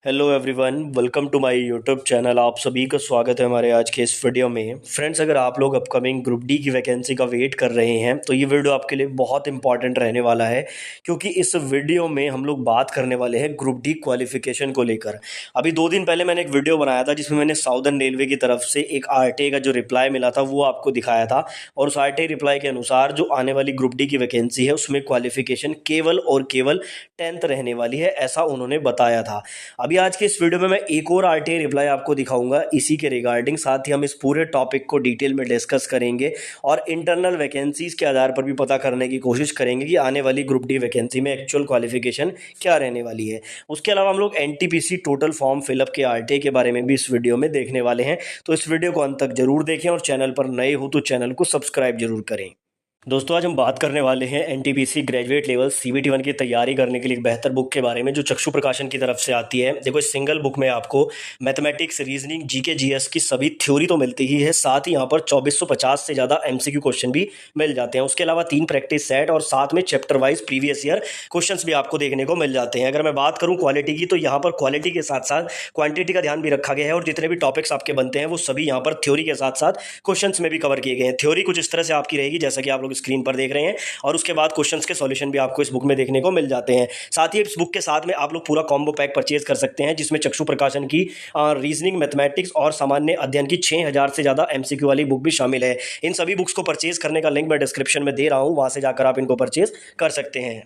Hello everyone, welcome to my YouTube channel. आप सभी का स्वागत है हमारे आज के इस वीडियो में। फ्रेंड्स, अगर आप लोग अपकमिंग ग्रुप डी की वैकेंसी का वेट कर रहे हैं तो ये वीडियो आपके लिए बहुत इंपॉर्टेंट रहने वाला है, क्योंकि इस वीडियो में हम लोग बात करने वाले हैं ग्रुप डी क्वालिफिकेशन को लेकर। अभी 2 दिन पहले मैंने एक वीडियो बनाया था जिसमें मैंने साउदर्न रेलवे की तरफ से एक आरटीआई का जो रिप्लाई मिला था वो आपको दिखाया था, और उस आरटीआई रिप्लाई के अनुसार जो आने वाली ग्रुप डी की वैकेंसी है उसमें क्वालिफिकेशन केवल और केवल 10th रहने वाली है, ऐसा उन्होंने बताया था। अभी आज के इस वीडियो में मैं एक और आरटीआई रिप्लाई आपको दिखाऊंगा इसी के रिगार्डिंग। साथ ही हम इस पूरे टॉपिक को डिटेल में डिस्कस करेंगे और इंटरनल वैकेंसीज के आधार पर भी पता करने की कोशिश करेंगे कि आने वाली ग्रुप डी वैकेंसी में एक्चुअल क्वालिफिकेशन क्या रहने वाली है। उसके अलावा हम लोग एनटीपीसी टोटल फॉर्म फिलअप के आरटीआई के बारे में भी इस वीडियो में देखने वाले हैं, तो इस वीडियो को अंत तक जरूर देखें और चैनल पर नए हो तो चैनल को सब्सक्राइब जरूर करें। दोस्तों, आज हम बात करने वाले हैं एनटीपीसी ग्रेजुएट लेवल सीबीटी 1 की तैयारी करने के लिए एक बेहतर बुक के बारे में जो चक्षु प्रकाशन की तरफ से आती है। देखो, इस सिंगल बुक में आपको मैथमेटिक्स, रीजनिंग, जीके, जीएस की सभी थ्योरी तो मिलती ही है, साथ ही यहाँ पर 2450 से ज़्यादा एमसीक्यू क्वेश्चन भी मिल जाते हैं। उसके अलावा 3 प्रैक्टिस सेट और साथ में chapter wise previous year question भी आपको देखने को मिल जाते हैं। अगर मैं बात करूँ क्वालिटी की, तो यहाँ पर क्वालिटी के साथ साथ क्वान्टिटी का ध्यान भी रखा गया है, और जितने भी टॉपिक्स आपके बनते हैं वो सभी यहाँ पर थ्योरी के साथ साथ क्वेश्चन में भी कवर किए गए हैं। थ्योरी कुछ इस तरह से आपकी रहेगी जैसा कि आप लोग स्क्रीन पर देख रहे हैं, और उसके बाद क्वेश्चंस के सॉल्यूशन भी आपको इस बुक में देखने को मिल जाते हैं। साथ ही इस बुक के साथ में आप लोग पूरा कॉम्बो पैक परचेज कर सकते हैं जिसमें चक्षु प्रकाशन की रीजनिंग, मैथमेटिक्स और सामान्य अध्ययन की 6000 से ज़्यादा एमसीक्यू वाली बुक भी शामिल है। इन सभी बुक्स को परचेज करने का लिंक मैं डिस्क्रिप्शन में दे रहा हूँ, वहाँ से जाकर आप इनको परचेज कर सकते हैं।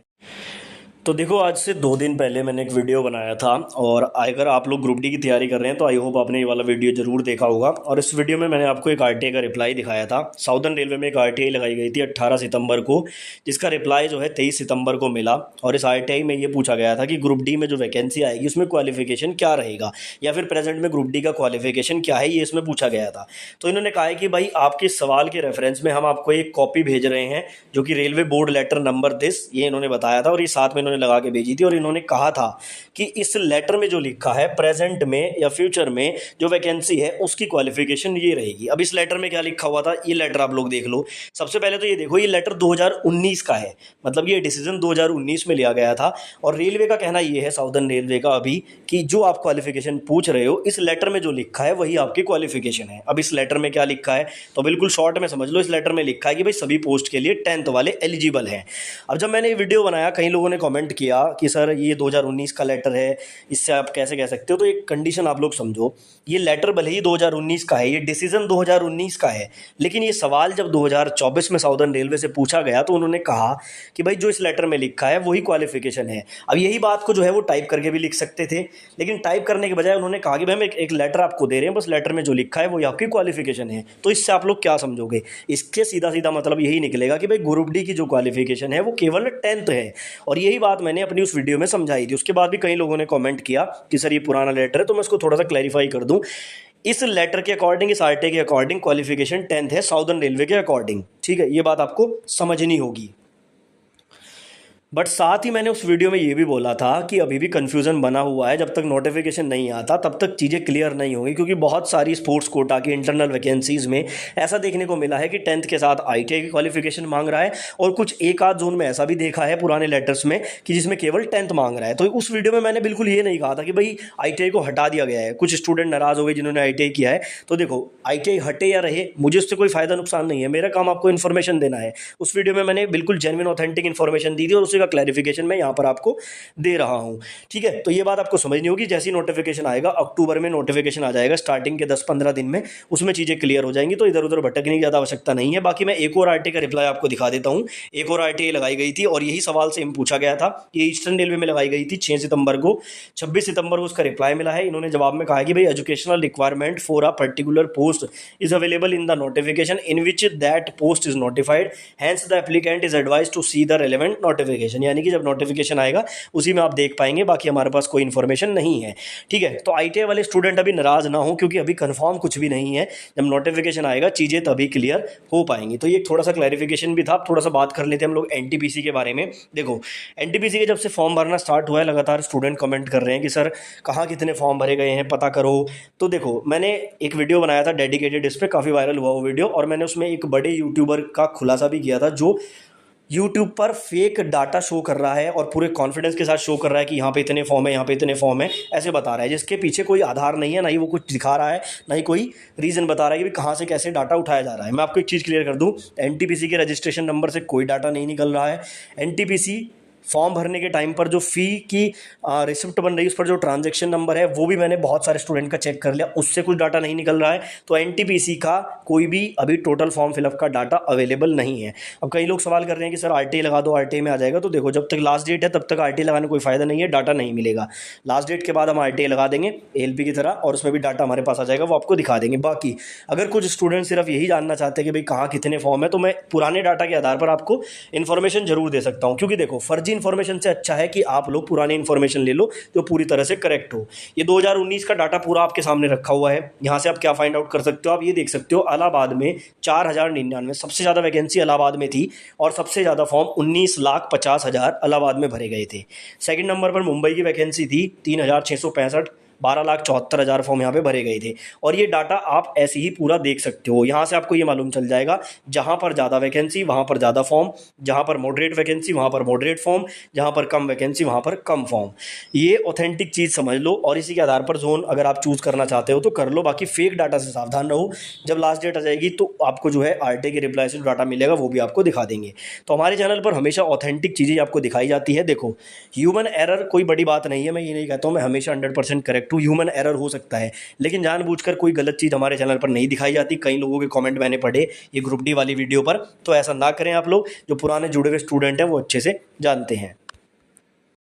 तो देखो, आज से 2 दिन पहले मैंने एक वीडियो बनाया था, और अगर आप लोग ग्रुप डी की तैयारी कर रहे हैं तो आई होप आपने ये वाला वीडियो जरूर देखा होगा। और इस वीडियो में मैंने आपको एक आरटीआई का रिप्लाई दिखाया था। साउदर्न रेलवे में एक आरटीआई लगाई गई थी 18 सितंबर को, जिसका रिप्लाई जो है 23 सितंबर को मिला। और इस आरटीआई में ये पूछा गया था कि ग्रुप डी में जो वैकेंसी आएगी उसमें क्वालिफिकेशन क्या रहेगा, या फिर प्रेजेंट में ग्रुप डी का क्वालिफिकेशन क्या है, ये इसमें पूछा गया था। तो इन्होंने कहा है कि भाई, आपके सवाल के रेफरेंस में हम आपको एक कॉपी भेज रहे हैं जो कि railway board letter number this, ये इन्होंने बताया था, और ये साथ में इन्होंने लगा के भेजी थी। और इन्होंने कहा था कि इस लेटर में जो लिखा है प्रेजेंट में या फ्यूचर में जो वैकेंसी है उसकी क्वालिफिकेशन ये रहेगी। अब इस लेटर में क्या लिखा हुआ था, ये लेटर आप लोग देख लो। सबसे पहले तो ये देखो, ये लेटर 2019 का है, मतलब ये डिसीजन 2019 में लिया गया था। और रेलवे का कहना ये है, साउदर्न रेलवे का अभी, कि जो आप क्वालिफिकेशन पूछ रहे हो इस लेटर में जो लिखा है वही आपकी क्वालिफिकेशन है। अब इस लेटर में क्या लिखा है तो बिल्कुल शॉर्ट में समझ लो। इस लेटर में लिखा है कि भाई सभी पोस्ट के लिए 10th वाले एलिजिबल हैं। अब जब मैंने ये वीडियो बनाया, कई लोगों ने कमेंट किया कि सर ये 2019 का लेटर है, इससे आप कैसे कह सकते हो। तो एक कंडीशन आप लोग समझो, ये लेटर भले ही 2019 का है, ये डिसीजन 2019 का है, लेकिन ये सवाल जब 2024 में साउदर्न रेलवे से पूछा गया तो उन्होंने कहा कि भाई जो इस लेटर में लिखा है वही क्वालिफिकेशन है। अब यही बात को जो है वो टाइप करके भी लिख सकते थे, लेकिन टाइप करने के बजाय उन्होंने कहा कि भाई हम एक लेटर आपको दे रहे हैं, बस लेटर में जो लिखा है वही आपकी क्वालिफिकेशन है। तो इससे आप लोग क्या समझोगे, इसके सीधा सीधा मतलब यही निकलेगा कि भाई ग्रुप डी की जो क्वालिफिकेशन है वो केवल 10th है। और यही बात मैंने अपनी उस वीडियो में समझाई थी। उसके बाद भी कई लोगों ने कमेंट किया कि सर ये पुराना लेटर है, तो मैं इसको थोड़ा सा क्लैरिफाई कर दूं। इस लेटर के अकॉर्डिंग, इस आरटीआई के अकॉर्डिंग क्वालिफिकेशन 10th है साउदर्न रेलवे के अकॉर्डिंग। ठीक है, ये बात आपको समझनी होगी। बट साथ ही मैंने उस वीडियो में ये भी बोला था कि अभी भी कन्फ्यूज़न बना हुआ है, जब तक नोटिफिकेशन नहीं आता तब तक चीज़ें क्लियर नहीं होंगी, क्योंकि बहुत सारी स्पोर्ट्स कोटा की इंटरनल वैकेंसीज़ में ऐसा देखने को मिला है कि 10th के साथ आईटीआई की क्वालिफिकेशन मांग रहा है, और कुछ एक आध जोन में ऐसा भी देखा है पुराने लेटर्स में कि जिसमें केवल 10th मांग रहा है। तो उस वीडियो में मैंने बिल्कुल ये नहीं कहा था कि भाई आईटीआई को हटा दिया गया है। कुछ स्टूडेंट नाराज़ हो गए जिन्होंने आईटीआई किया है। तो देखो, आईटीआई हटे या रहे, मुझे उससे कोई फ़ायदा नुकसान नहीं है, मेरा काम आपको इन्फॉर्मेशन देना है। उस वीडियो में मैंने बिल्कुल जेन्युइन ऑथेंटिक इन्फॉर्मेशन दी थी, और उसी का क्लैरिफिकेशन मैं यहाँ पर आपको दे रहा हूँ। ठीक है, तो ये बात आपको समझनी होगी। जैसी नोटिफिकेशन आएगा, अक्टूबर में नोटिफिकेशन आ जाएगा, स्टार्टिंग के 10-15 दिन में, उसमें चीज़ें क्लियर हो जाएंगी, तो इधर उधर भटकने की ज़्यादा आवश्यकता नहीं है। बाकी मैं एक और आरटीआई का रिप्लाई आपको दिखा देता हूँ। एक और आरटीआई लगाई गई थी और यही सवाल सेम पूछा गया था। ये ईस्टर्न रेलवे में लगाई गई थी 6 सितंबर को। 26 सितंबर को उसका रिप्लाई मिला है। इन्होंने जवाब में कहा कि भाई educational requirement for a particular post is available in the notification in which that post is notified, hence the applicant is advise to see the relevant notification. यानी कि जब नोटिफिकेशन आएगा उसी में आप देख पाएंगे, बाकी हमारे पास कोई इन्फॉर्मेशन नहीं है। ठीक है, तो आईटीआई वाले स्टूडेंट अभी नाराज ना हो, क्योंकि अभी कंफर्म कुछ भी नहीं है। जब नोटिफिकेशन आएगा चीज़ें तभी क्लियर हो पाएंगी। तो ये थोड़ा सा क्लैरिफिकेशन भी था। थोड़ा सा बात कर लेते हैं हम लोग एनटीपीसी के बारे में। देखो, एनटीपीसी के जब से फॉर्म भरना स्टार्ट हुआ है, लगातार स्टूडेंट कमेंट कर रहे हैं कि सर कहाँ कितने फॉर्म भरे गए हैं, पता करो। तो देखो, मैंने एक वीडियो बनाया था डेडिकेटेड इस पर, काफ़ी वायरल हुआ वो वीडियो, और मैंने उसमें एक बड़े यूट्यूबर का खुलासा भी किया था जो यूट्यूब पर फेक डाटा शो कर रहा है और पूरे कॉन्फिडेंस के साथ शो कर रहा है कि यहाँ पे इतने फॉर्म है, यहाँ पे इतने फॉर्म है, ऐसे बता रहा है, जिसके पीछे कोई आधार नहीं है, ना ही वो कुछ दिखा रहा है, ना ही कोई रीज़न बता रहा है कि कहाँ से कैसे डाटा उठाया जा रहा है। मैं आपको एक चीज़ क्लियर कर दूँ, एनटीपीसी के रजिस्ट्रेशन नंबर से कोई डाटा नहीं निकल रहा है। एनटीपीसी फॉर्म भरने के टाइम पर जो फ़ी की रिसिप्ट बन रही है, उस पर जो ट्रांजैक्शन नंबर है, वो भी मैंने बहुत सारे स्टूडेंट का चेक कर लिया, उससे कुछ डाटा नहीं निकल रहा है। तो एनटीपीसी का कोई भी अभी टोटल फॉर्म फिलअप का डाटा अवेलेबल नहीं है। अब कई लोग सवाल कर रहे हैं कि सर आरटीआई लगा दो, आरटीआई में आ जाएगा। तो देखो, जब तक लास्ट डेट है तब तक आरटीआई लगाने कोई फ़ायदा नहीं है, डाटा नहीं मिलेगा। लास्ट डेट के बाद हम आरटीआई लगा देंगे एएलपी की तरह, और उसमें भी डाटा हमारे पास आ जाएगा, वो आपको दिखा देंगे। बाकी अगर कुछ स्टूडेंट सिर्फ यही जानना चाहते हैं कि भाई कहाँ कितने फॉर्म है, तो मैं पुराने डाटा के आधार पर आपको इन्फॉर्मेशन जरूर दे सकता हूँ, क्योंकि देखो, फर्जी इन्फॉर्मेशन से अच्छा है कि आप लोग पुरानी इन्फॉर्मेशन ले लो जो पूरी तरह से करेक्ट हो। ये 2019 का डाटा पूरा आपके सामने रखा हुआ है। यहाँ से आप क्या फाइंड आउट कर सकते हो, आप ये देख सकते हो, इलाहाबाद में 4099 सबसे ज़्यादा वैकेंसी इलाहाबाद में थी, और सबसे ज़्यादा फॉर्म 19,50,000 इलाहाबाद में भरे गए थे। सेकंड नंबर पर मुंबई की वैकेंसी थी 3,665, 12,74,000 फॉर्म यहाँ पे भरे गए थे। और ये डाटा आप ऐसे ही पूरा देख सकते हो, यहाँ से आपको ये मालूम चल जाएगा, जहाँ पर ज़्यादा वैकेंसी वहाँ पर ज़्यादा फॉर्म, जहाँ पर मॉडरेट वैकेंसी वहाँ पर मॉडरेट फॉर्म, जहाँ पर कम वैकेंसी वहाँ पर कम फॉर्म। ये ऑथेंटिक चीज़ समझ लो, और इसी के आधार पर जोन अगर आप चूज़ करना चाहते हो तो कर लो। बाकी फेक डाटा से सावधान रहो, जब लास्ट डेट आ जाएगी तो आपको जो है आरटीआई के रिप्लाई से जो डाटा मिलेगा वो भी आपको दिखा देंगे। तो हमारे चैनल पर हमेशा ऑथेंटिक चीज़ें आपको दिखाई जाती है। देखो, ह्यूमन एरर कोई बड़ी बात नहीं है, मैं ये नहीं कहता हूँ मैं हमेशा 100% करेक्ट हूँ, ह्यूमन एरर हो सकता है, लेकिन जानबूझकर कोई गलत चीज़ हमारे चैनल पर नहीं दिखाई जाती। कई लोगों के कमेंट मैंने पढ़े ये ग्रुप डी वाली वीडियो पर, तो ऐसा ना करें आप लोग। जो पुराने जुड़े हुए स्टूडेंट हैं वो अच्छे से जानते हैं।